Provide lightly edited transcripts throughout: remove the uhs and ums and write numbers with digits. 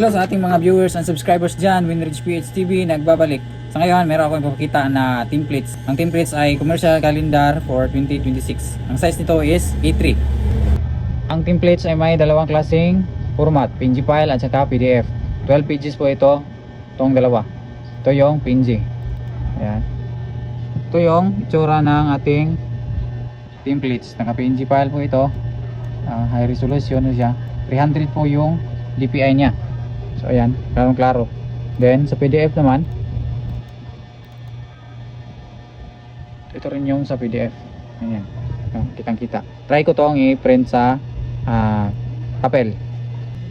Hello sa ating mga viewers and subscribers dyan, Winridge PH TV nagbabalik. Sa ngayon, meron akong ipapakita na templates. Ang templates ay commercial calendar for 2026. Ang size nito is A3. Ang templates ay may dalawang klaseng format, PNG file at saka PDF. 12 pages po ito, itong dalawa. Ito yung PNG. Ayan. Ito yung itsura ng ating templates. Naka PNG file po ito. High resolution siya. 300 po yung DPI nya. So ayan, klaro. Then sa PDF naman, ito rin yung sa PDF. Ayan, kitang kita. Try ko tong i-print sa papel.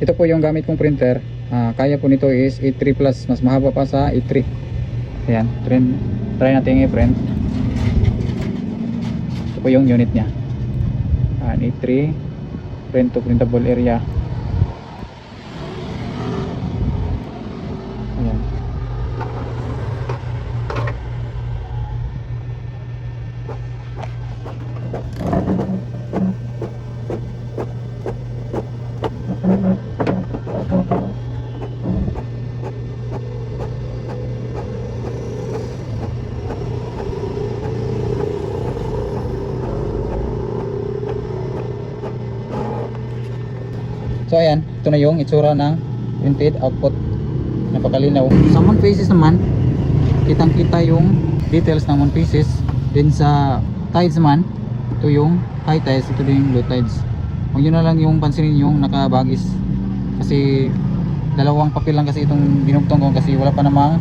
Ito po yung gamit kong printer. Kaya po nito is A3 plus, mas mahaba pa sa A3. Ayan, try natin i-print. Ito po yung unit nya. A3 print to printable area. Ayan. So ayan, ito na yung itsura ng printed output. Napakalinaw. Sa moon faces naman, kitang kita yung details ng moon faces. Then sa tides naman, ito yung high tides, ito din yung low tides. Huwag nyo na lang yung pansinin yung nakabagis, kasi dalawang papel lang kasi itong binugtong ko, kasi wala pa namang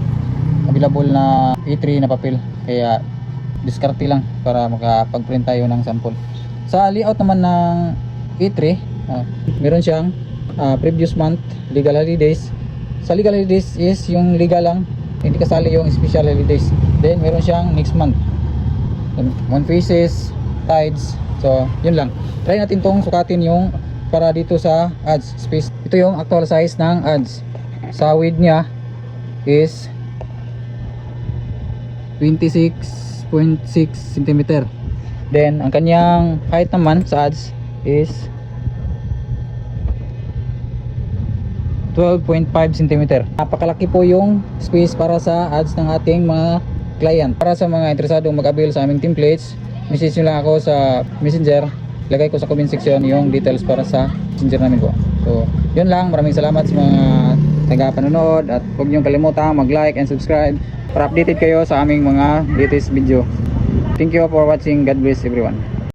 available na A3 na papel, kaya diskarte lang para makapag-print tayo ng sample. Sa layout naman ng A3, meron siyang previous month legal holidays. Sa legal holidays is yung legal lang, hindi kasali yung special holidays. Then meron siyang next month, moon phases, tides. So yun lang. Try natin tong sukatin yung para dito sa ads space. Ito yung actual size ng ads. Sa width nya is 26.6 cm. Then ang kanyang height naman sa ads is 12.5 cm. Napakalaki po yung space para sa ads ng ating mga client. Para sa mga interesadong mag-avail sa aming templates, message nyo lang ako sa messenger. Lagay ko sa comment section yung details para sa messenger namin po. So yun lang, maraming salamat sa mga taga-panonood, at huwag nyo kalimutan mag-like and subscribe para updated kayo sa aming mga latest video. Thank you for watching. God bless everyone.